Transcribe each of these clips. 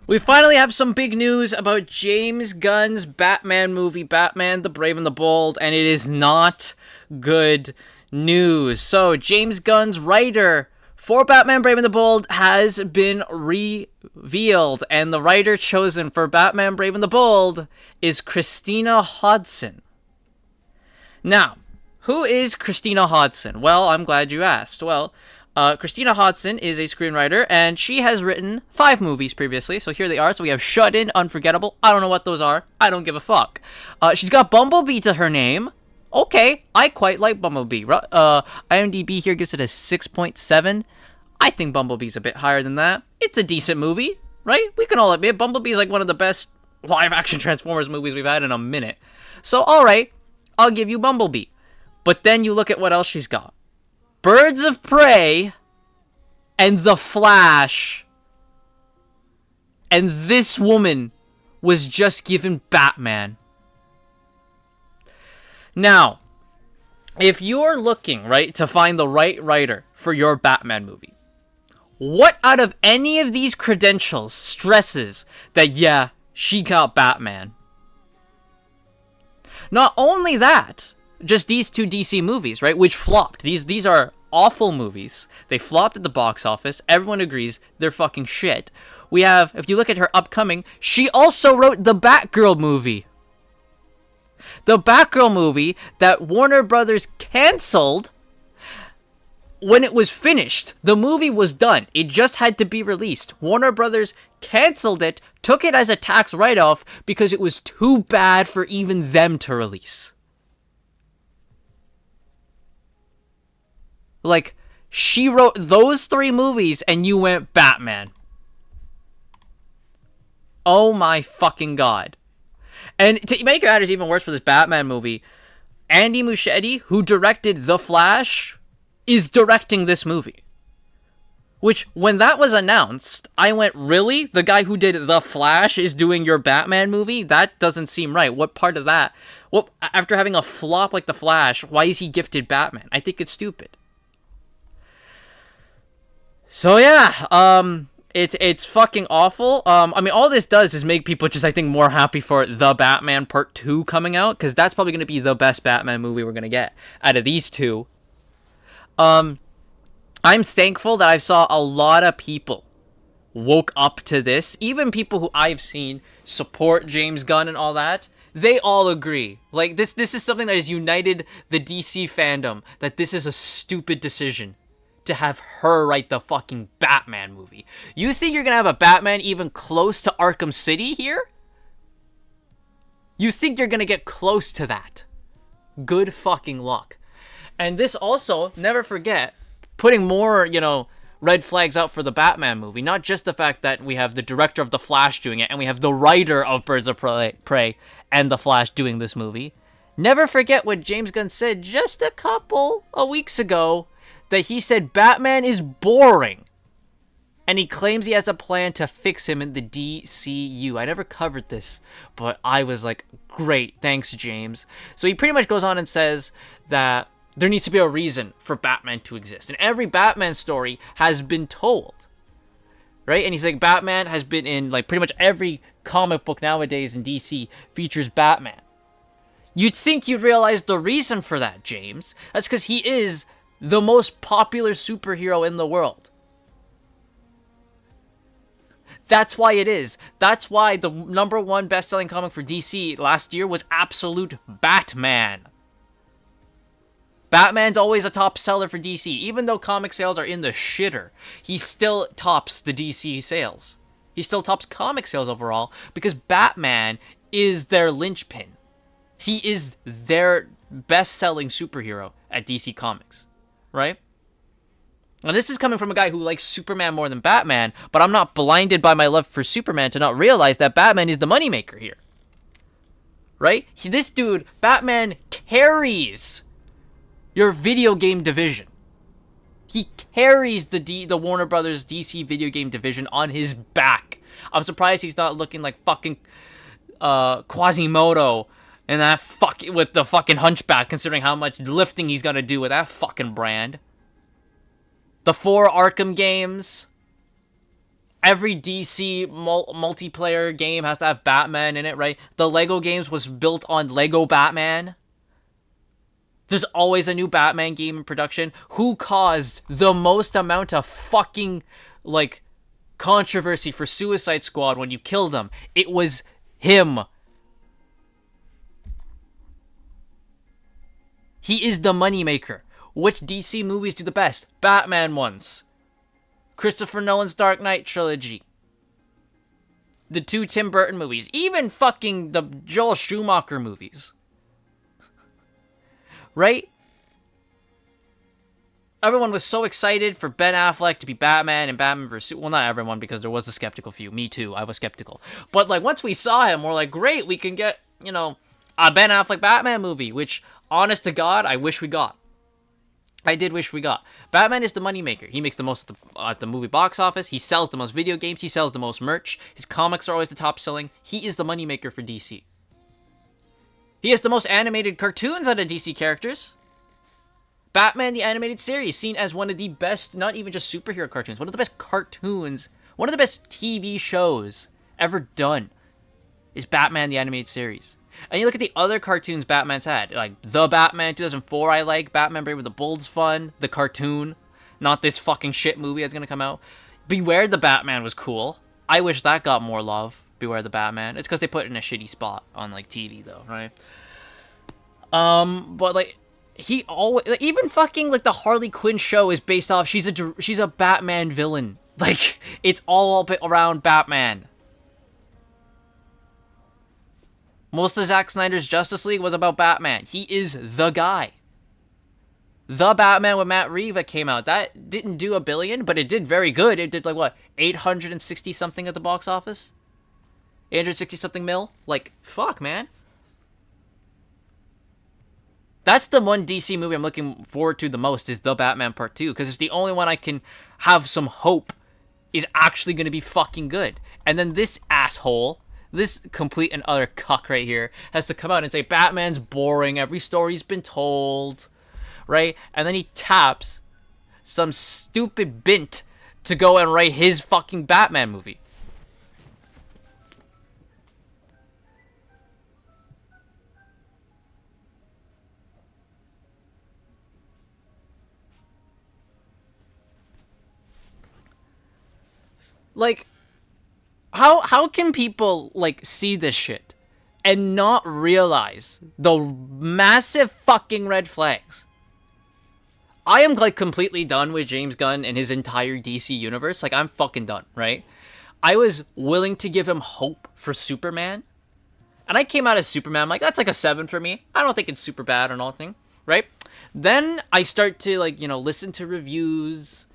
We finally have some big news about James Gunn's Batman movie, Batman the Brave and the Bold, and it is not good news. So, James Gunn's writer for Batman Brave and the Bold has been revealed, and the writer chosen for Batman Brave and the Bold is Christina Hodson. Now, who is Christina Hodson? Well, I'm glad you asked. Well, Christina Hodson is a screenwriter, and she has written 5 movies previously, so here they are. So we have Shut In, Unforgettable. I don't know what those are. I don't give a fuck. She's got Bumblebee to her name. Okay, I quite like Bumblebee. IMDb here gives it a 6.7. I think Bumblebee's a bit higher than that. It's a decent movie, right? We can all admit Bumblebee's like one of the best live-action Transformers movies we've had in a minute. So, alright, I'll give you Bumblebee. But then you look at what else she's got. Birds of Prey, and The Flash. And this woman was just given Batman. Now, if you're looking, right, to find the right writer for your Batman movie, what out of any of these credentials stresses that, yeah, she got Batman? Not only that, just these 2 DC movies, right, which flopped. These are awful movies. They flopped at the box office. Everyone agrees they're fucking shit. We have, if you look at her upcoming, she also wrote the Batgirl movie. The Batgirl movie that Warner Brothers canceled when it was finished. The movie was done. It just had to be released. Warner Brothers canceled it, took it as a tax write-off because it was too bad for even them to release. Like, she wrote those 3 movies and you went Batman. Oh my fucking god. And to make matters even worse for this Batman movie, Andy Muschietti, who directed The Flash, is directing this movie. Which, when that was announced, I went, really? The guy who did The Flash is doing your Batman movie? That doesn't seem right. What part of that? Well, after having a flop like The Flash, why is he gifted Batman? I think it's stupid. So yeah, it's fucking awful. I mean, all this does is make people just, I think, more happy for The Batman Part 2 coming out, because that's probably going to be the best Batman movie we're going to get out of these 2. I'm thankful that I saw a lot of people woke up to this, even people who I've seen support James Gunn and all that. They all agree. Like, this is something that has united the DC fandom, that this is a stupid decision to have her write the fucking Batman movie. You think you're gonna have a Batman even close to Arkham City here? You think you're gonna get close to that? Good fucking luck. And this also, never forget, putting more, red flags out for the Batman movie. Not just the fact that we have the director of The Flash doing it, and we have the writer of Birds of Prey and The Flash doing this movie. Never forget what James Gunn said just a couple of weeks ago, that he said Batman is boring. And he claims he has a plan to fix him in the DCU. I never covered this, but I was like, great, thanks, James. So he pretty much goes on and says that there needs to be a reason for Batman to exist. And every Batman story has been told, right? And he's like, Batman has been in, like, pretty much every comic book nowadays in DC features Batman. You'd think you'd realize the reason for that, James. That's because he is the most popular superhero in the world. That's why it is. That's why the #1 best-selling comic for DC last year was Absolute Batman. Batman's always a top seller for DC. Even though comic sales are in the shitter, he still tops the DC sales. He still tops comic sales overall because Batman is their linchpin. He is their best-selling superhero at DC Comics. Right? Now, this is coming from a guy who likes Superman more than Batman, but I'm not blinded by my love for Superman to not realize that Batman is the moneymaker here. Right? This dude, Batman, carries your video game division. He carries the Warner Brothers DC video game division on his back. I'm surprised he's not looking like fucking Quasimodo and that with the fucking hunchback, considering how much lifting he's gonna do with that fucking brand. The 4 Arkham games. Every DC multiplayer game has to have Batman in it, right? The Lego games was built on Lego Batman. There's always a new Batman game in production. Who caused the most amount of fucking, like, controversy for Suicide Squad when you killed him? It was him. He is the moneymaker. Which DC movies do the best? Batman ones. Christopher Nolan's Dark Knight trilogy. The 2 Tim Burton movies. Even fucking the Joel Schumacher movies. Right? Everyone was so excited for Ben Affleck to be Batman and Batman vs. Well, not everyone, because there was a skeptical few. Me too. I was skeptical. But, like, once we saw him, we're like, great, we can get, you know, a Ben Affleck Batman movie, which, honest to God, I wish we got. I did wish we got. Batman is the moneymaker. He makes the most at the movie box office. He sells the most video games. He sells the most merch. His comics are always the top selling. He is the moneymaker for DC. He has the most animated cartoons out of DC characters. Batman, the animated series, seen as one of the best, not even just superhero cartoons, one of the best cartoons, one of the best TV shows ever done is Batman, the animated series. And you look at the other cartoons Batman's had, like The Batman 2004 I like, Batman Brave with the Bold's fun, the cartoon, not this fucking shit movie that's gonna come out. Beware the Batman was cool. I wish that got more love, Beware the Batman. It's because they put it in a shitty spot on, like, TV, though, right? But, like, he always, like, even fucking, like, the Harley Quinn show is based off, she's a Batman villain. Like, it's all around Batman. Most of Zack Snyder's Justice League was about Batman. He is the guy. The Batman with Matt Reeves that came out, that didn't do $1 billion, but it did very good. It did, like, what, 860 something at the box office? 860 something mil? Like, fuck, man. That's the one DC movie I'm looking forward to the most, is The Batman Part 2, because it's the only one I can have some hope is actually going to be fucking good. And then this asshole, this complete and utter cuck right here, has to come out and say, Batman's boring, every story's been told, right? And then he taps some stupid bint to go and write his fucking Batman movie. Like, how can people, like, see this shit and not realize the massive fucking red flags? I am, like, completely done with James Gunn and his entire DC universe. Like, I'm fucking done, right? I was willing to give him hope for Superman. And I came out as Superman. I'm like, that's like a 7 for me. I don't think it's super bad or nothing, right? Then I start to, like, you know, listen to reviews,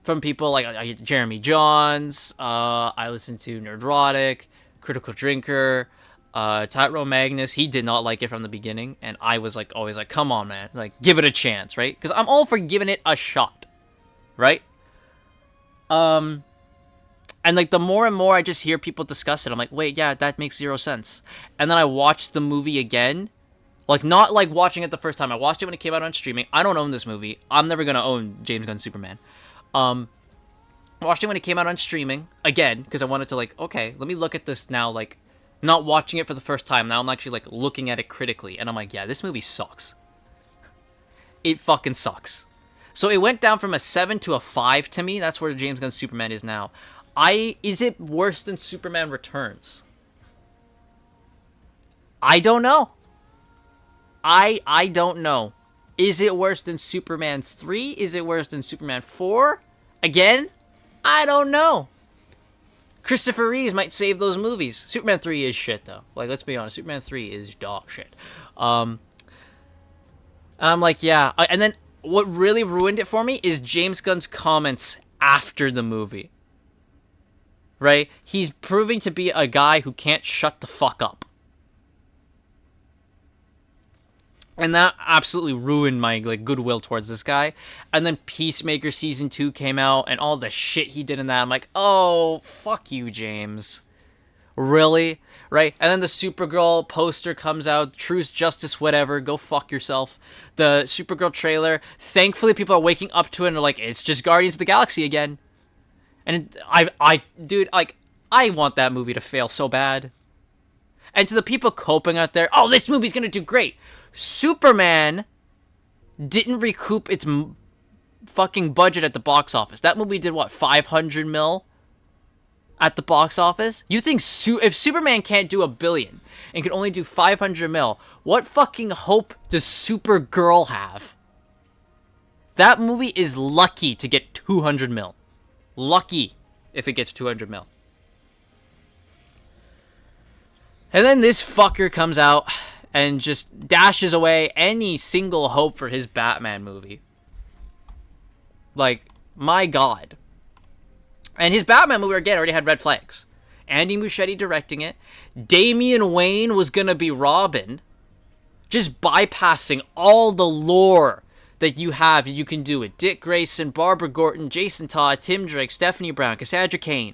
from people like Jeremy Johns, I listened to Nerdrotic, Critical Drinker, Tyrone Magnus. He did not like it from the beginning, and I was like, always like, come on, man, like, give it a chance, right? Because I'm all for giving it a shot, right? And like, the more and more I just hear people discuss it, I'm like, wait, yeah, that makes 0 sense. And then I watched the movie again, like, not like watching it the first time. I watched it when it came out on streaming. I don't own this movie. I'm never gonna own James Gunn's Superman. I watched it when it came out on streaming, again, because I wanted to, like, okay, let me look at this now, like, not watching it for the first time. Now I'm actually, like, looking at it critically, and I'm like, yeah, this movie sucks. It fucking sucks. So it went down from a 7 to a 5 to me. That's where James Gunn's Superman is now. Is it worse than Superman Returns? I don't know. I don't know. Is it worse than Superman 3? Is it worse than Superman 4? Again, I don't know. Christopher Reeves might save those movies. Superman 3 is shit, though. Like, let's be honest. Superman 3 is dog shit. And I'm like, yeah. And then what really ruined it for me is James Gunn's comments after the movie. Right? He's proving to be a guy who can't shut the fuck up. And that absolutely ruined my, like, goodwill towards this guy. And then Peacemaker Season 2 came out, and all the shit he did in that, I'm like, oh, fuck you, James. Really? Right? And then the Supergirl poster comes out, Truth, Justice, whatever, go fuck yourself. The Supergirl trailer, thankfully people are waking up to it and are like, it's just Guardians of the Galaxy again. And dude, like, I want that movie to fail so bad. And to the people coping out there, oh, this movie's gonna do great. Superman didn't recoup its fucking budget at the box office. That movie did what, 500 mil at the box office? You think if Superman can't do $1 billion and can only do 500 mil, what fucking hope does Supergirl have? That movie is lucky to get 200 mil. Lucky if it gets 200 mil. And then this fucker comes out and just dashes away any single hope for his Batman movie. Like, my God. And his Batman movie, again, already had red flags. Andy Muschietti directing it. Damian Wayne was gonna be Robin. Just bypassing all the lore that you have, you can do it. Dick Grayson, Barbara Gordon, Jason Todd, Tim Drake, Stephanie Brown, Cassandra Cain.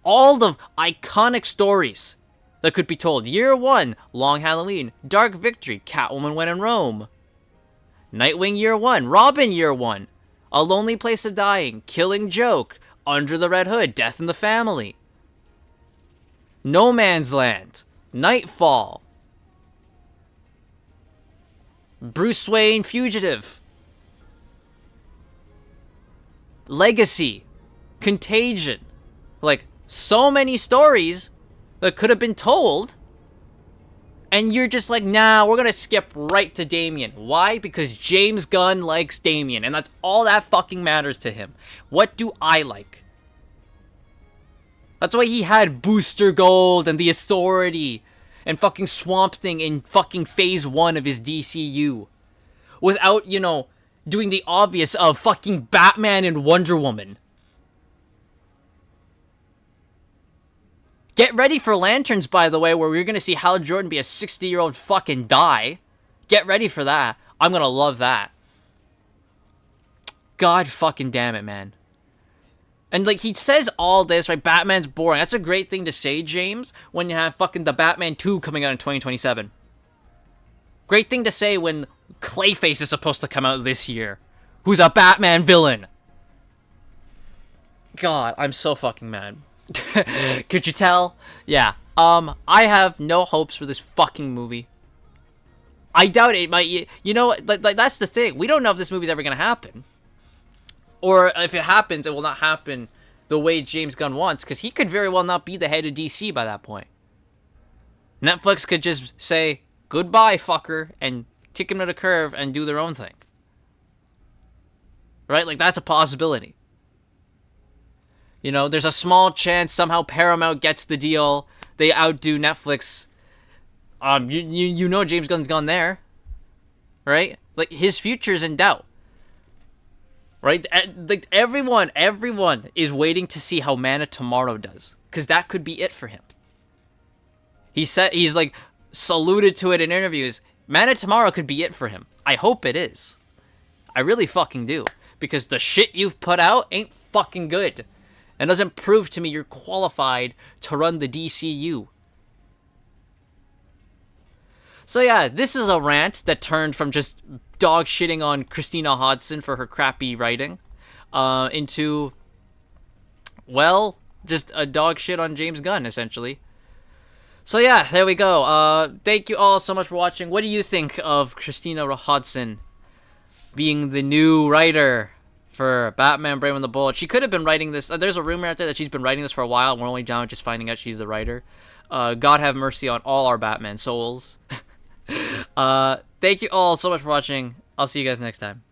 All the iconic stories that could be told. Year One, Long Halloween, Dark Victory, Catwoman When in Rome. Nightwing Year One, Robin Year One, A Lonely Place of Dying, Killing Joke, Under the Red Hood, Death in the Family. No Man's Land, Nightfall, Bruce Wayne Fugitive, Legacy, Contagion. Like, so many stories that could have been told, and you're just like, nah, we're gonna skip right to Damian. Why? Because James Gunn likes Damian, and that's all that fucking matters to him. What do I like? That's why he had Booster Gold and the Authority and fucking Swamp Thing in fucking phase 1 of his DCU. Without, you know, doing the obvious of fucking Batman and Wonder Woman. Get ready for Lanterns, by the way, where we're going to see Hal Jordan be a 60-year-old fucking die. Get ready for that. I'm going to love that. God fucking damn it, man. And, like, he says all this, right? Batman's boring. That's a great thing to say, James, when you have fucking the Batman 2 coming out in 2027. Great thing to say when Clayface is supposed to come out this year, who's a Batman villain. God, I'm so fucking mad. Could you tell? Yeah. I have no hopes for this fucking movie. I doubt it might. You know, like that's the thing. We don't know if this movie's ever gonna happen, or if it happens, it will not happen the way James Gunn wants, because he could very well not be the head of DC by that point. Netflix could just say goodbye, fucker, and kick him to the curb and do their own thing. Right? Like, that's a possibility. You know, there's a small chance somehow Paramount gets the deal. They outdo Netflix. You know James Gunn's gone there. Right? Like, his future's in doubt. Right? Like, everyone is waiting to see how Man of Tomorrow does. Because that could be it for him. He's like, alluded to it in interviews. Man of Tomorrow could be it for him. I hope it is. I really fucking do. Because the shit you've put out ain't fucking good. And doesn't prove to me you're qualified to run the DCU. So yeah, this is a rant that turned from just dog shitting on Christina Hodson for her crappy writing into, well, just a dog shit on James Gunn, essentially. So yeah, there we go. Thank you all so much for watching. What do you think of Christina Hodson being the new writer for Batman Brave and the Bold? She could have been writing this. There's a rumor out there that she's been writing this for a while, and we're only down just finding out she's the writer. God have mercy on all our Batman souls. Thank you all so much for watching. I'll see you guys next time.